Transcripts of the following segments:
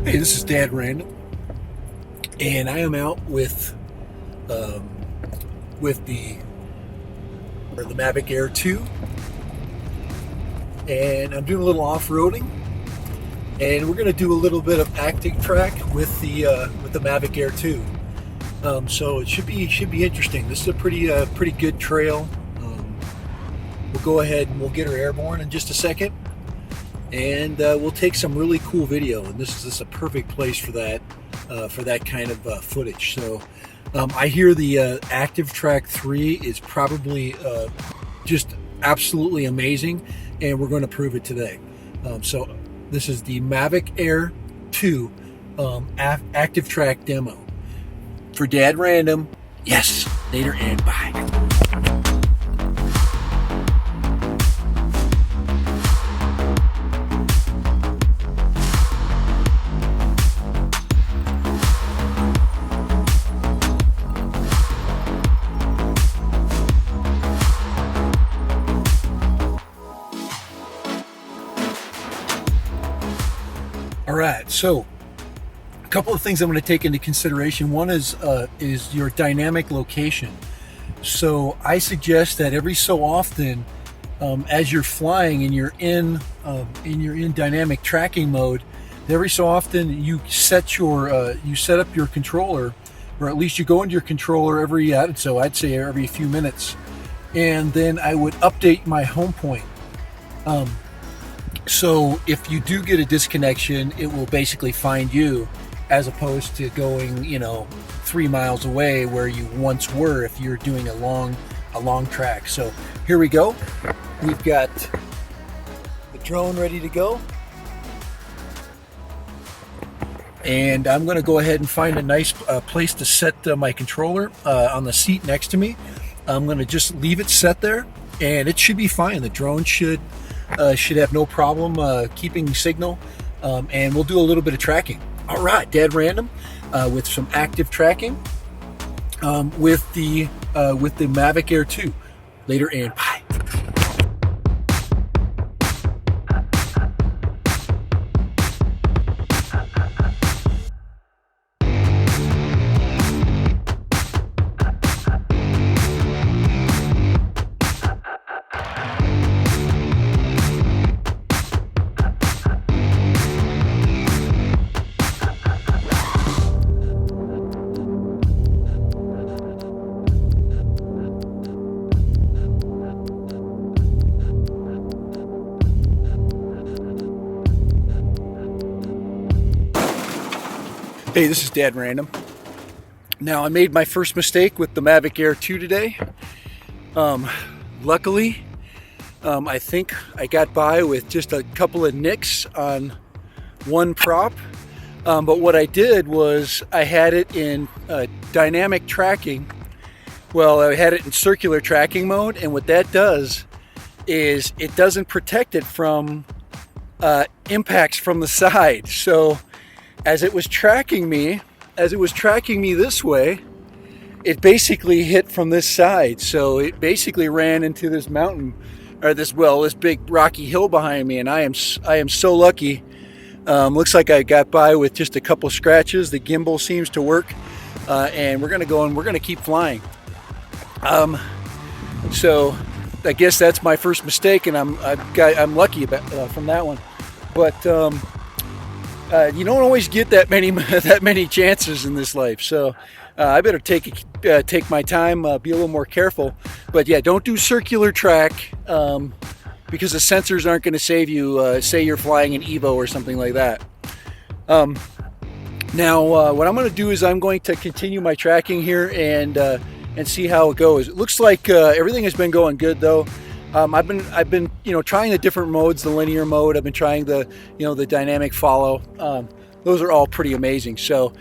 Hey, this is Dad Random, and I am out um, with the Mavic Air 2, and I'm doing a little off-roading, and we're going to do a little bit of active track with the Mavic Air 2. So it should be interesting. This is a pretty good trail. We'll go ahead and we'll get her airborne in just a second, and we'll take some really cool video. And this is a perfect place for that kind of footage. So I hear the Active Track 3 is probably just absolutely amazing, and we're going to prove it today. So this is the Mavic Air 2 Active Track demo. For Dad Random, yes, later and bye. All right, so a couple of things I'm going to take into consideration. One is your dynamic location. So I suggest that every so often, as you're flying and you're in dynamic tracking mode, every so often you set up your controller, or at least you go into your controller I'd say every few minutes, and then I would update my home point. So if you do get a disconnection, it will basically find you, as opposed to going 3 miles away where you once were if you're doing a long track. So here we go. We've got the drone ready to go, and I'm going to go ahead and find a nice place to set my controller on the seat next to me. I'm going to just leave it set there, and it should be fine. The drone should have no problem keeping signal, and we'll do a little bit of tracking. All right, Dad Random with some active tracking with the Mavic Air 2. Later and bye. Hey, this is Dad Random. Now, I made my first mistake with the Mavic Air 2 today. Luckily, I think I got by with just a couple of nicks on one prop. But what I did was I had it in dynamic tracking. Well, I had it in circular tracking mode, and what that does is it doesn't protect it from impacts from the side. So as it was tracking me this way, it basically hit from this side. So it basically ran into this mountain, or this big rocky hill behind me, and I am so lucky. Looks like I got by with just a couple scratches. The gimbal seems to work, and we're gonna go and we're gonna keep flying. So I guess that's my first mistake, and I'm lucky about from that one. But you don't always get that many chances in this life, so I better take my time, be a little more careful. But yeah, don't do circular track because the sensors aren't going to save you. Say you're flying an Evo or something like that. Now, what I'm going to do is I'm going to continue my tracking here and see how it goes. It looks like everything has been going good, though. I've been trying the different modes, the linear mode. I've been trying the dynamic follow. Those are all pretty amazing. So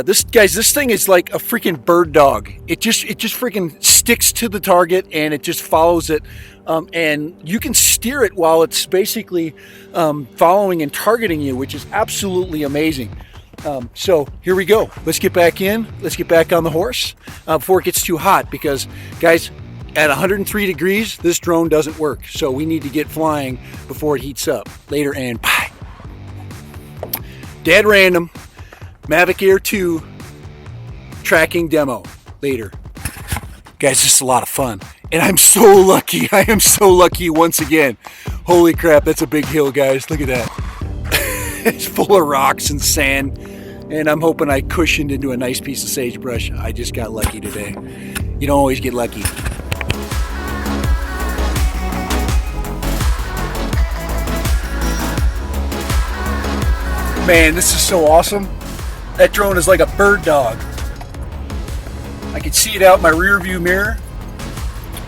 this thing is like a freaking bird dog. It just freaking sticks to the target and it just follows it. And you can steer it while it's basically following and targeting you, which is absolutely amazing. So here we go. Let's get back in. Let's get back on the horse before it gets too hot, because guys, at 103 degrees, this drone doesn't work. So we need to get flying before it heats up. Later and bye. dead random Mavic Air 2 tracking demo later. Guys, this is a lot of fun. And I'm so lucky. I am so lucky once again. Holy crap, that's a big hill, guys. Look at that. It's full of rocks and sand. And I'm hoping I cushioned into a nice piece of sagebrush. I just got lucky today. You don't always get lucky. Man, this is so awesome. That drone is like a bird dog. I can see it out my rear view mirror,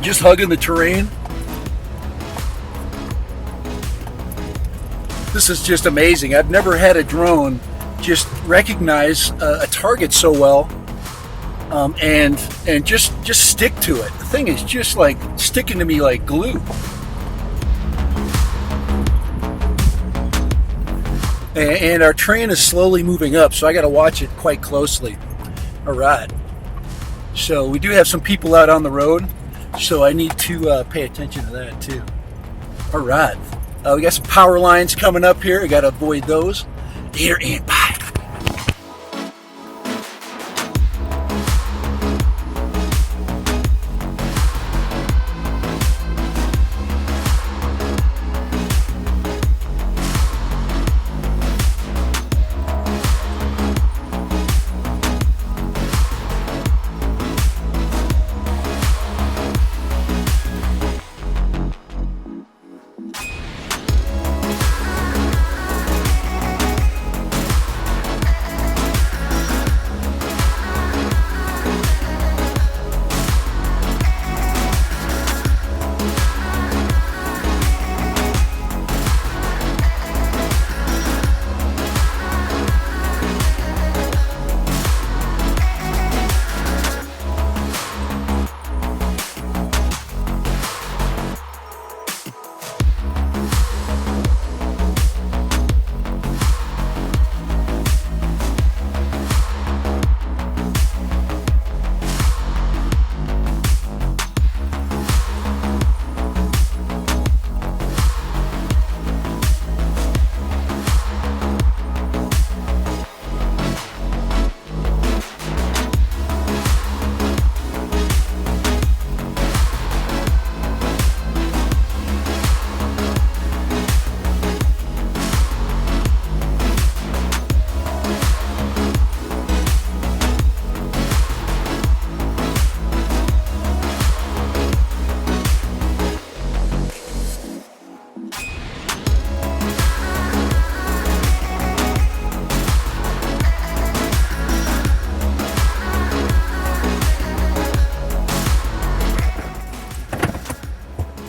just hugging the terrain. This is just amazing. I've never had a drone just recognize a target so well, and just stick to it. The thing is just like sticking to me like glue. And our train is slowly moving up, so I got to watch it quite closely. All right. So we do have some people out on the road, so I need to pay attention to that too. All right. We got some power lines coming up here. I got to avoid those. Here and bye.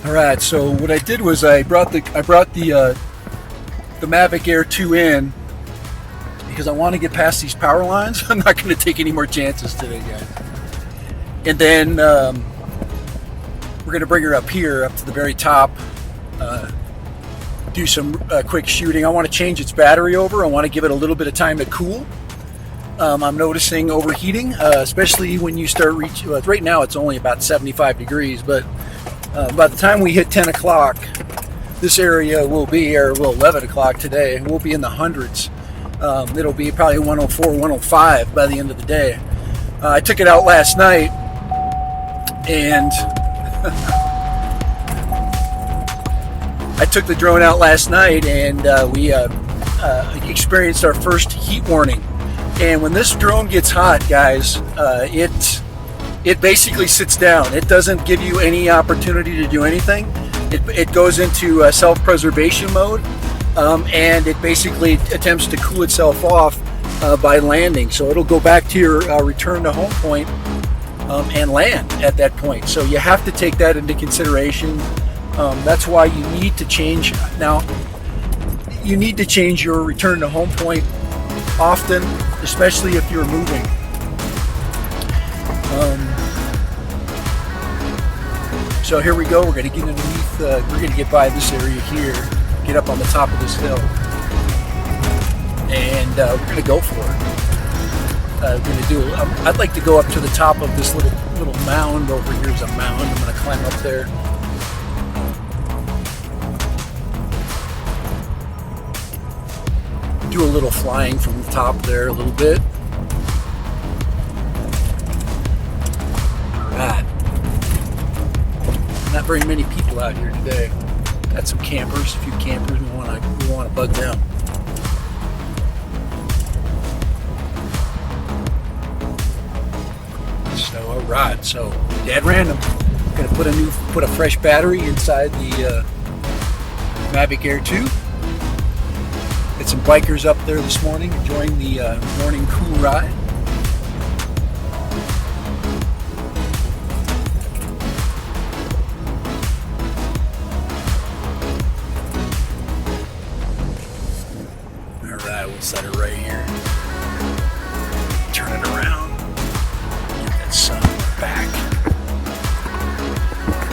All right, so what I did was I brought the Mavic Air 2 in because I want to get past these power lines. I'm not going to take any more chances today, guys. And then we're going to bring her up here, up to the very top, do some quick shooting. I want to change its battery over. I want to give it a little bit of time to cool. I'm noticing overheating, especially when you start reaching, right now it's only about 75 degrees, but by the time we hit 10 o'clock, this area will be, or well, 11 o'clock today, we'll be in the hundreds. It'll be probably 104, 105 by the end of the day. I took it out last night, and I took the drone out last night, and we experienced our first heat warning. And when this drone gets hot, guys, it basically sits down. It doesn't give you any opportunity to do anything. It goes into self-preservation mode, and it basically attempts to cool itself off by landing. So it'll go back to your return to home point and land at that point. So you have to take that into consideration. That's why you need to change. Now, you need to change your return to home point often, especially if you're moving. So here we go. We're going to get underneath. We're going to get by this area here, get up on the top of this hill, and we're going to go for it. We're going to do. I'd like to go up to the top of this little mound over here. Is a mound. I'm going to climb up there. do a little flying from the top there a little bit. Alright. Not very many people out here today. Got some campers, a few campers. We want to bug them. So alright, so Dad Random. Gonna put a fresh battery inside the Mavic Air 2. Got some bikers up there this morning enjoying the morning cool ride. Alright, we'll set it right here. Turn it around. Get that sun back.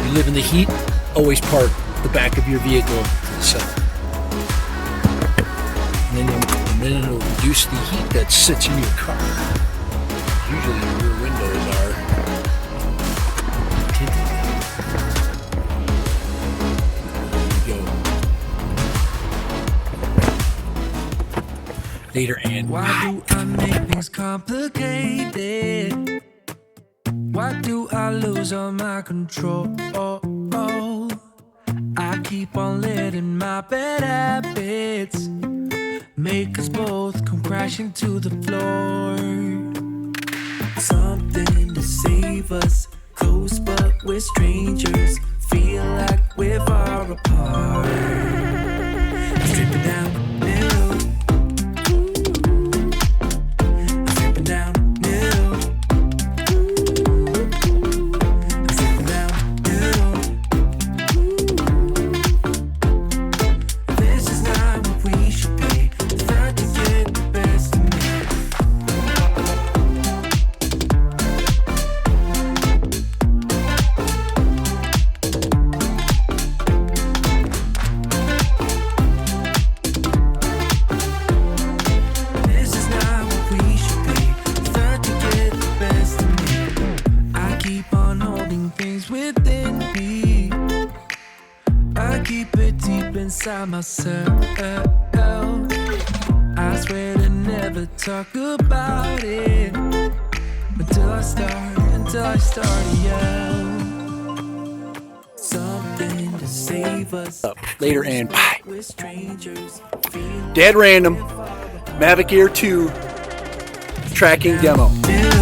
You live in the heat, always park the back of your vehicle to the sun. And then it'll reduce the heat that sits in your car. Usually your rear windows are tinted. There you go. Later and why do I make things complicated? Why do I lose all my control? I keep on letting my bad habits make us both come crashing to the floor. Something to save us, close but we're strangers. Feel like we're far apart. Stripping down the middle. Stripping down the middle. Stripping down the middle. This is not what we should be. Start to get the best of me. This is not what we should be. Start to get the best of me. I keep on holding things within me. I keep it deep inside myself. I swear to never talk about it until I start to yell. Something to save us. later and bye. We're strangers. Dad Random, Mavic Air 2 tracking demo. Feel